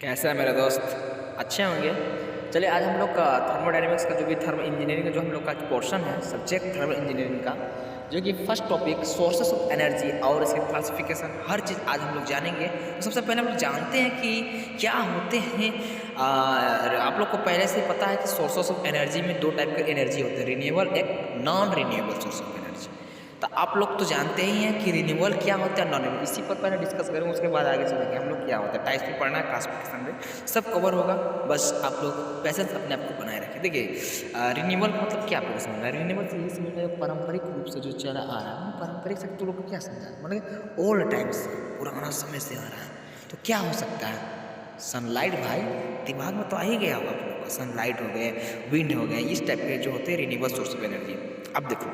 कैसा है मेरा दोस्त? अच्छे होंगे। चलिए आज हम लोग का थर्मोडायनेमिक्स का जो भी थर्मल इंजीनियरिंग का जो हम लोग का पोर्शन है सब्जेक्ट थर्मल इंजीनियरिंग का, जो कि first topic sources of energy और इसके क्लासिफिकेशन हर चीज़ आज हम लोग जानेंगे। तो सबसे पहले हम लोग जानते हैं कि क्या होते हैं। आप लोग को पहले से पता है कि सोर्सेस ऑफ एनर्जी में दो टाइप के एनर्जी होते हैं, रिन्यूएबल एक non renewable source of energy. तो आप लोग तो जानते ही हैं कि रिन्यूएबल क्या होता है, नॉन रिन्यूएबल। इसी पर पहले डिस्कस करेंगे, उसके बाद आगे चलेंगे हम लोग क्या होता है, टाइप्स भी पढ़ना है, क्लासिफिकेशन में सब कवर होगा। बस आप लोग पैसेंस अपने आप को बनाए रखें। देखिए रिन्यूएबल का मतलब क्या आपको समझना है। रिन्यूएबल से ये समझना है पारंपरिक रूप से जो चला आ रहा है, पारंपरिक से तो लोग को क्या समझा, मतलब ओल्ड टाइम से, पुराना समय से आ रहा है। तो क्या हो सकता है? सनलाइट भाई, दिमाग में तो आ ही गया होगा आप लोग का। सनलाइट हो गए, विंड हो गए, इस टाइप के जो होते हैं रिन्यूएबल सोर्स ऑफ एनर्जी। अब देखो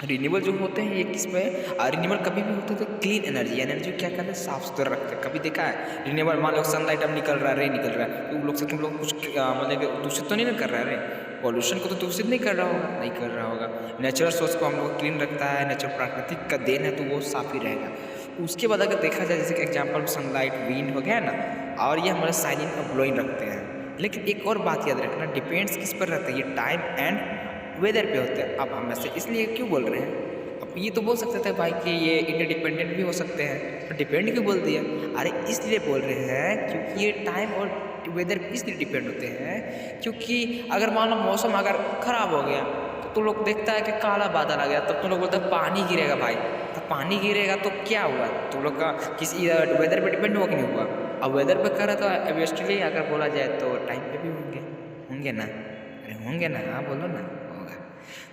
रिन्यूएबल जो होते हैं ये किस में, रिन्यूएबल कभी भी होते हैं तो क्लीन एनर्जी, एनर्जी क्या करते हैं, साफ सुथरा रखते हैं। कभी देखा है रिन्यूएबल, मान लो सनलाइट अब निकल रहा है, रे निकल रहा है, तो लोग से तुम लोग कुछ मतलब दूषित तो नहीं ना कर रहा है, रे पॉल्यूशन को तो दूषित नहीं कर रहा होगा, नहीं कर रहा होगा। नेचुरल सोर्स को हम लोग क्लीन रखता है, नेचुरल प्राकृतिक का देन है तो वो साफ ही रहेगा। उसके बाद अगर देखा जाए जैसे कि एग्जाम्पल सनलाइट, विंड हो गया ना, और ये हमारे साइनिंग और ब्लोइंग रखते हैं। लेकिन एक और बात याद रखना, डिपेंड्स किस पर रहता है, ये टाइम एंड वेदर पे होते हैं। अब हम ऐसे इसलिए क्यों बोल रहे हैं, अब ये तो बोल सकते थे भाई कि ये इंटरडिपेंडेंट भी हो सकते हैं, तो डिपेंड क्यों बोल दिया? अरे इसलिए बोल रहे हैं क्योंकि ये टाइम और वेदर इसलिए डिपेंड होते हैं क्योंकि अगर मान लो मौसम अगर ख़राब हो गया तो तुम लोग देखता है कि काला बादल आ गया, तब तुम लोग बोलते हैं पानी गिरेगा भाई। तो पानी गिरेगा तो क्या हुआ, तुम लोग का किसी वेदर पे डिपेंड हुआ कि नहीं हुआ? अब वेदर पे करे तो ऑब्वियसली अगर बोला जाए तो टाइम पे भी होंगे ना, अरे होंगे ना, हाँ बोलो ना, होगा।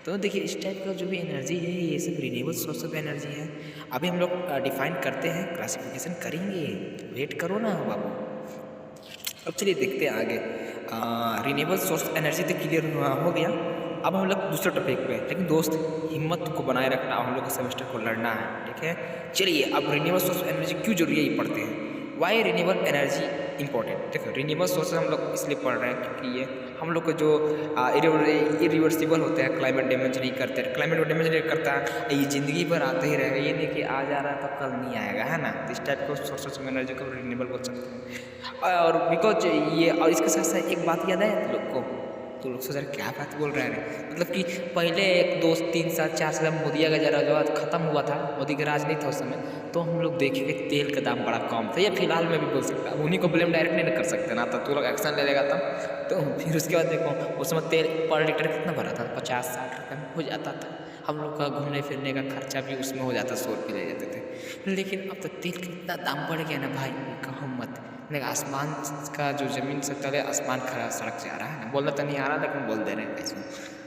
तो देखिए इस टाइप का जो भी एनर्जी है ये सब रिन्यूएबल सोर्स ऑफ एनर्जी है। अभी हम लोग डिफाइन करते हैं, क्लासिफिकेशन करेंगे, वेट करो ना बाबू। अब चलिए देखते हैं आगे। रिन्यूएबल सोर्स एनर्जी तो क्लियर हो गया। अब हम लोग दूसरे टॉपिक पे, लेकिन दोस्त हिम्मत को बनाए रखना, हम लोग को सेमेस्टर को लड़ना है, ठीक है। चलिए अब रिन्यूएबल सोर्स एनर्जी क्यों जरूरी है ये पढ़ते हैं। Why renewable energy important. देखो रिन्यूएबल सोर्सेज हम लोग इसलिए पढ़ रहे हैं क्योंकि ये हम लोग को जो इरिवर्सिबल होते हैं, क्लाइमेट डैमेज नहीं करते, क्लाइमेट डैमेज नहीं करता है, ये ज़िंदगी भर आते ही रहेगा, ये नहीं कि आज आ रहा है तो कल नहीं आएगा, है ना। तो इस टाइप के सोर्सेज ऑफ एनर्जी को रिन्यूएबल बोल सकते हैं। और बिकॉज ये, और इसके साथ साथ एक बात याद है तुम लोग को, तो लोग सोच रहे क्या बात बोल रहे हैं, मतलब कि पहले 1 2 3 साल 4 साल मोदी का जरा जो खत्म हुआ था, मोदी का राज नहीं था उस समय, तो हम लोग देखे कि तेल का दाम बड़ा कम था। या फिलहाल में भी बोल सकता हूँ, उन्हीं को ब्लेम डायरेक्ट नहीं कर सकते ना, तो लोग एक्शन ले लेगा तब। तो फिर उसके बाद देखो उस समय तेल पर लीटर कितना भरा था, 50-60 रुपये में हो जाता था। हम लोग का घूमने फिरने का खर्चा भी उसमें हो जाता, 100 रुपये ले जाते थे। लेकिन अब तो तेल का इतना दाम बढ़ गया ना भाई, कहो मत। नहीं आसमान का जो ज़मीन से तले आसमान खड़ा सड़क से आ रहा है ना, बोलना तो नहीं आ रहा लेकिन बोल दे रहे हैं ऐसे,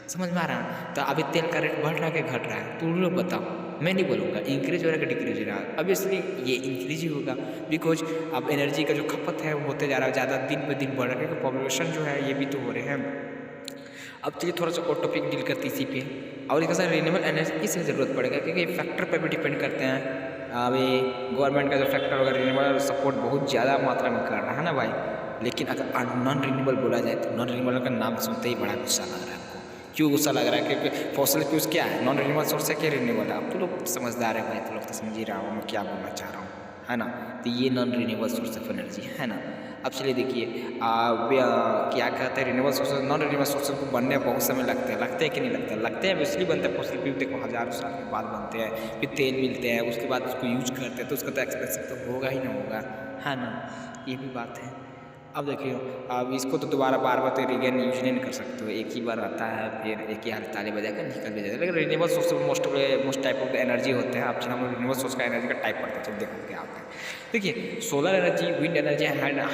समझ में आ रहा है। तो अभी तेल का रेट बढ़ रहा है कि घट रहा है, तुम लोग बताओ। मैं नहीं बोलूँगा इंक्रीज हो रहा है कि डिक्रीज हो रहा है, ऑब्वियसली ये इंक्रीज ही होगा, बिकॉज अब एनर्जी का जो खपत है वो होते जा रहा है, ज़्यादा दिन पे दिन बढ़ रहा है, क्योंकि पॉपुलेशन जो है ये भी तो हो रहे हैं। अब चलिए थोड़ा सा और टॉपिक डील करते इसी पे, और एक साथ रिन्यूएबल एनर्जी किस ज़रूरत पड़ेगा, क्योंकि फैक्टर पर भी डिपेंड करते हैं। अभी गवर्नमेंट का जो फैक्टर होगा रिन्यूएबल सपोर्ट बहुत ज़्यादा मात्रा में कर रहा है ना भाई। लेकिन अगर नॉन रिन्यूएबल बोला जाए तो नॉन रिन्यूएबल का नाम सुनते ही बड़ा गुस्सा लग रहा है आपको। क्यों गुस्सा लग रहा है? क्योंकि फॉसिल फ्यूल्स क्या है, नॉन रिन्यूएबल सोर्स है क्या रिन्यूएबल है? अब तो लोग समझदार है भाई, तो लोग तो समझ ही रहा हूँ मैं क्या बोलना चाह रहा हूँ, है ना। तो ये non renewable source of energy है ना। अब चलिए देखिए क्या कहते हैं, renewable sources non renewable sources को बनने में बहुत समय लगते हैं कि नहीं लगते हैं, इसलिए बनते हैं। फॉसिल फ्यूल देखो हज़ारों साल के बाद बनते हैं, फिर तेल मिलते हैं, उसके बाद उसको यूज करते हैं, तो उसका तो एक्सपेंसिव तो होगा ही ना होगा, है ना। ये भी बात है। अब देखिए अब इसको तो दोबारा बार बार तो रिगेन यूज नहीं कर सकते हो, एक ही बार आता है, फिर एक ही हाल ताली बजाकर निकल भी जाता है। लेकिन renewable source most type of energy होते हैं। आप हम रिन्यूएबल सोर्स का एनर्जी का टाइप पढ़ते हैं, देखो क्या होता है। देखिए solar energy, wind energy,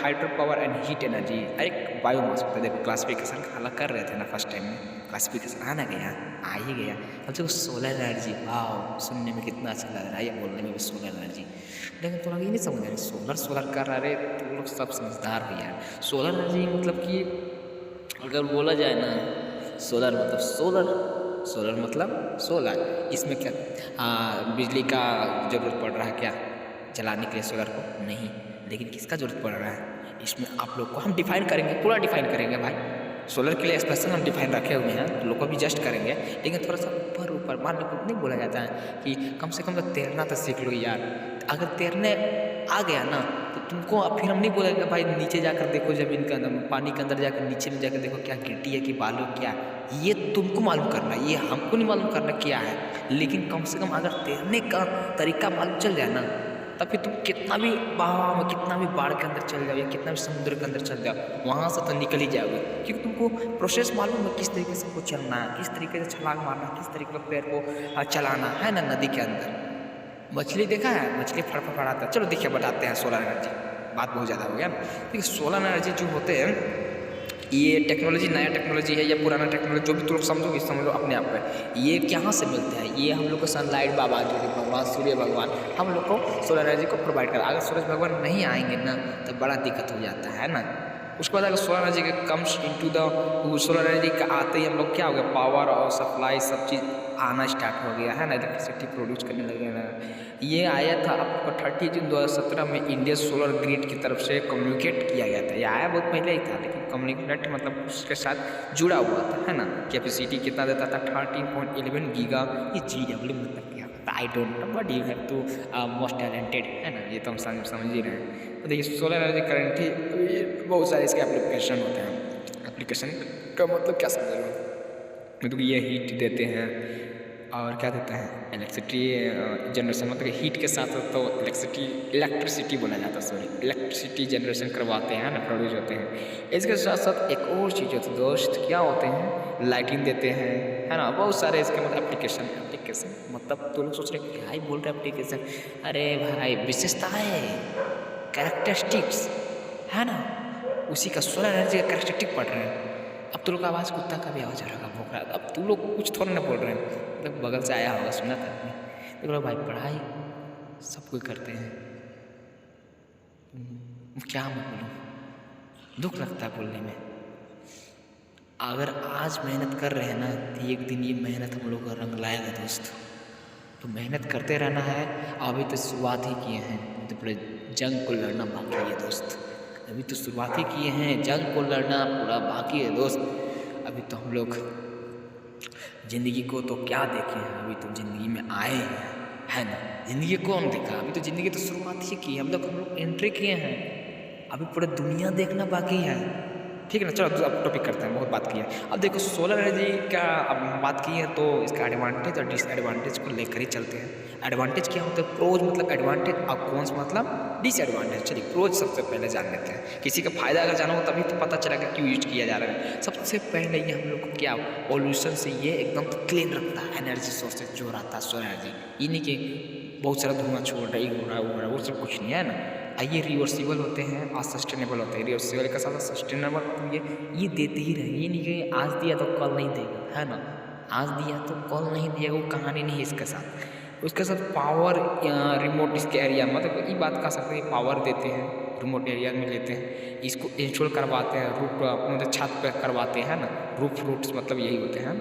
hydro power and heat energy, एक बायोमास होता है। देखो क्लासिफिकेशन अलग कर रहे थे ना फर्स्ट टाइम में, क्लासिफिकेशन आना गया, आ ही गया। अब देखो सोलर एनर्जी, वाह सुनने में कितना अच्छा लग रहा है, या बोलने में भी सोलर एनर्जी। लेकिन तो लोग ये नहीं समझ रहे, सोलर कर रहे तो लोग सब समझदार हो यार। सोलर एनर्जी मतलब कि अगर बोला जाए ना, सोलर मतलब सोलर, इसमें क्या बिजली का ज़रूरत पड़ रहा है क्या जलाने के लिए सोलर को? नहीं। लेकिन किसका ज़रूरत पड़ रहा है इसमें, आप लोग को हम डिफाइन करेंगे, पूरा डिफाइन करेंगे भाई। सोलर के लिए स्पेशल हम डिफाइन रखे हुए हैं, तो लोग को भी जस्ट करेंगे, लेकिन थोड़ा सा ऊपर मान लो नहीं बोला जाता है कि कम से कम तो तैरना तो सीख लो यार। अगर तैरने आ गया ना तो तुमको फिर हम नहीं बोलेंगे भाई नीचे जाकर देखो ज़मीन के अंदर, पानी के अंदर जाकर नीचे में जाकर देखो क्या गिट्टी है कि बालू क्या है, ये तुमको मालूम करना है, ये हमको नहीं मालूम करना क्या है। लेकिन कम से कम अगर तैरने का तरीका मालूम चल जाए ना, तब फिर तुम कितना भी बहाव में, कितना भी बाढ़ के अंदर चल जाओ या कितना भी समुद्र के अंदर चल जाओ, वहाँ से तो निकल ही जाओगे, क्योंकि तुमको प्रोसेस मालूम है किस तरीके से हमको चलना है, किस तरीके से छलांग मारना है, किस तरीके से पैर को चलाना है ना नदी के अंदर। मछली देखा है, मछली फड़फड़ाता है। चलो देखिए बताते हैं सोलर एनर्जी, बात बहुत ज़्यादा हो गया। देखिए सोलर एनर्जी जो होते हैं ये टेक्नोलॉजी, नया टेक्नोलॉजी है या पुराना टेक्नोलॉजी, जो भी तुम लोग समझोगे समझ लो अपने आप में। ये कहाँ से मिलते हैं? ये हम लोग को सनलाइट बाबा जो भगवान सूर्य भगवान हम लोग को सोलर एनर्जी को प्रोवाइड करा। अगर सूरज भगवान नहीं आएंगे ना तो बड़ा दिक्कत हो जाता है ना। उसके बाद अगर सोलर एनर्जी के comes into the solar energy का आते ही हम लोग क्या हो गया, पावर और सप्लाई सब चीज़ आना स्टार्ट हो गया है ना, इलेक्ट्रिसिटी प्रोड्यूस करने लगे ना। ये आया था आपको 30 जून 2017 में इंडियन सोलर ग्रिड की तरफ से कम्युनिकेट किया गया था। ये आया बहुत पहले ही था, लेकिन कम्युनिकेट मतलब उसके साथ जुड़ा हुआ था है ना। कैपेसिटी कितना देता था 13.11 गीगा। ये GW मतलब क्या होता है I don't know, but you have to most talented है ना, ये तो हम समझ ही रहे हैं। तो देखिए सोलर एनर्जी करंटली बहुत सारे इसके एप्लीकेशन होते हैं। एप्लीकेशन का मतलब क्या समझ रहे हो, मतलब ये हीट देते हैं और क्या देते हैं इलेक्ट्रिसिटी जनरेशन, मतलब हीट के साथ तो इलेक्ट्रिसिटी बोला जाता है, सॉरी इलेक्ट्रिसिटी जनरेशन करवाते हैं ना, प्रोड्यूस होते हैं। इसके साथ साथ एक और चीज़ होती है दोस्त, क्या होते हैं लाइटिंग देते हैं है ना, बहुत सारे इसके मतलब एप्लीकेशन मतलब तो लोग सोच रहे क्या ही बोल रहे हैं एप्लीकेशन, अरे भाई विशेषताएँ कैरेक्टरिस्टिक्स है ना, उसी का सोलर एनर्जी का कैरेक्टरिस्टिक पढ़ रहे हैं। अब तो लोग का आवाज़ कुत्ता का भी आवाज़ आ रहा भोंक रहा है, अब तू लोग कुछ थोड़ा ना बोल रहे हैं, मतलब बगल से आया होगा सुना था आपने। देखो भाई पढ़ाई सब कोई करते हैं, क्या मैं बोलूँ, दुख लगता है बोलने में। अगर आज मेहनत कर रहे हैं ना तो एक दिन ये मेहनत हम लोग का रंग लाएगा दोस्त। तो मेहनत करते रहना है, अभी तो शुरुआत ही किए हैं, तो पूरे जंग को लड़ना बाकी है दोस्त। अभी तो शुरुआत ही किए हैं, जंग को लड़ना पूरा बाकी है दोस्त। अभी तो हम लोग ज़िंदगी को तो क्या देखे हैं, अभी तो ज़िंदगी में आए हैं है ना। ज़िंदगी कौन देखा, अभी तो ज़िंदगी तो शुरुआत ही की, हम लोग एंट्री किए हैं, अभी पूरा दुनिया देखना बाकी है। ठीक है ना, चलो अब टॉपिक करते हैं, बहुत बात की है। अब देखो सोलर एनर्जी का अब बात की है तो इसका एडवांटेज और डिसएडवांटेज को लेकर ही चलते हैं। एडवांटेज क्या होता है, प्रोज मतलब एडवांटेज और कॉन्स मतलब डिसएडवांटेज। चलिए प्रोज सबसे पहले जान लेते हैं, किसी का फायदा अगर जाना हो तभी तो पता चलेगा क्यों यूज किया जा रहा है। सबसे पहले ये हम लोग को क्या पॉल्यूशन से ये एकदम क्लीन रखता है, एनर्जी सोर्सेज जो रहता है सोलर एनर्जी, ये नहीं कि बहुत सारा धुआं छोड़ रहा है वो सब कुछ नहीं है ना। ये रिवर्सिबल होते हैं और सस्टेनेबल होते हैं। रिवर्सिबल का साथ सस्टेनेबल मतलब ये देते ही रहे, ये नहीं कि आज दिया तो कल नहीं देगा है ना, आज दिया तो कल नहीं देगा, वो कहानी नहीं है इसके साथ। उसके साथ पावर रिमोट इसके एरिया मतलब ये बात कह सकते हैं, पावर देते हैं रिमोट एरिया में लेते हैं, इसको इंस्टॉल करवाते हैं, रूफ मतलब छत पर करवाते हैं ना, रूट्स मतलब यही होते हैं।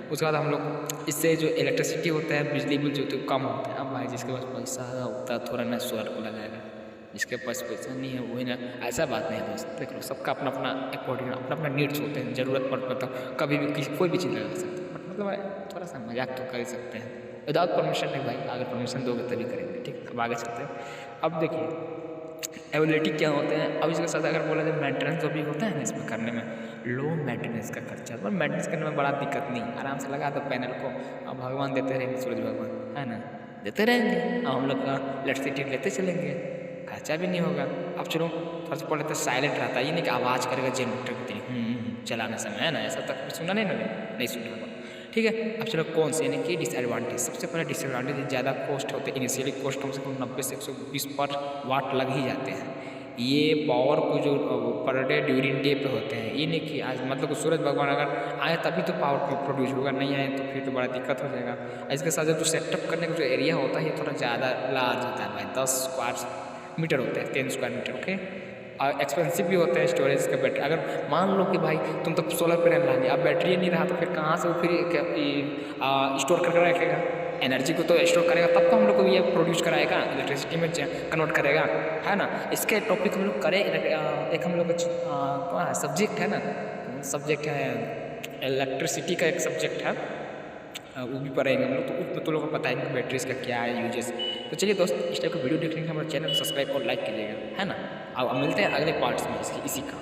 उसके बाद हम लोग इससे जो इलेक्ट्रिसिटी होता है, बिजली बिल जो कम होता है। अब भाई जिसके पास पैसा होता है थोड़ा ना सोलर को लगाएगा, जिसके पास पैसा नहीं है वही ना, ऐसा बात नहीं है दोस्त। देख लो सबका अपना अपना अकॉर्डिंग अपना अपना नीड्स होते हैं, ज़रूरत पड़ता तो कभी भी किसी कोई भी चीज़ लगा सकते हैं, बट मतलब थोड़ा सा मजाक तो कर ही सकते हैं विदाउट परमिशन नहीं भाई, अगर परमिशन दोगे तभी करेंगे। ठीक, अब आगे चलते हैं। अब देखिए एबिलिटी क्या होते हैं, अब इसके साथ अगर बोला जाए मेंटेनेंस जो भी होता है ना इसमें करने में लो मेंटेनेंस का खर्चा, पर मेंटेनेंस करने में बड़ा दिक्कत नहीं, आराम से लगा दो पैनल को, अब भगवान देते रहेंगे, सूरज भगवान है ना देते रहेंगे, अब हम लोग का इलेक्ट्रिसिटी लेते चलेंगे, खर्चा भी नहीं होगा। अब चलो फर्स्ट ऑफ ऑल तो साइलेंट रहता है, ये नहीं कि आवाज़ करेगा जनरेटर की तरह चलाने समय है ना, ऐसा तक सुना नहीं सुना होगा। ठीक है, अब चलो कौन से यानी कि डिसएडवांटेज। सबसे पहले डिसएडवांटेज ज़्यादा कॉस्ट होते हैं, इनिशियली कॉस्ट कम से कम 90 से 120 पर वाट लग ही जाते हैं। ये पावर को जो पर डे ड्यूरिंग डे पे होते हैं, ये नहीं कि आज मतलब सूरज भगवान अगर आए तभी तो पावर प्रोड्यूस होगा, नहीं आए तो फिर तो बड़ा दिक्कत हो जाएगा। इसके साथ जो सेटअप करने का जो एरिया होता है ये थोड़ा ज़्यादा लार्ज होता है भाई, 10 स्क्वायर मीटर होते हैं, 10 स्क्वायर मीटर। ओके, और एक्सपेंसिव भी होते हैं स्टोरेज का बैटरी। अगर मान लो कि भाई तुम तो सोलर पैनल ला लिया, अब बैटरी नहीं रहा तो फिर कहाँ से वो फिर स्टोर करके रखेगा, एनर्जी को तो स्टोर करेगा तब तो हम लोग को ये प्रोड्यूस कराएगा, इलेक्ट्रिसिटी में कन्वर्ट करेगा है ना। इसके टॉपिक हम लोग करें, एक हम लोग का सब्जेक्ट है ना, सब्जेक्ट है इलेक्ट्रिसिटी का एक सब्जेक्ट है, वो भी पढ़ेंगे हम लोग, तो उसमें तो लोगों को पता है कि बैटरीज का क्या है यूजेस तो चलिए दोस्त, इस टाइप का वीडियो देखने के लिए हमारे चैनल को सब्सक्राइब और लाइक कीजिएगा, है ना। अब मिलते हैं अगले पार्ट्स में इसी का।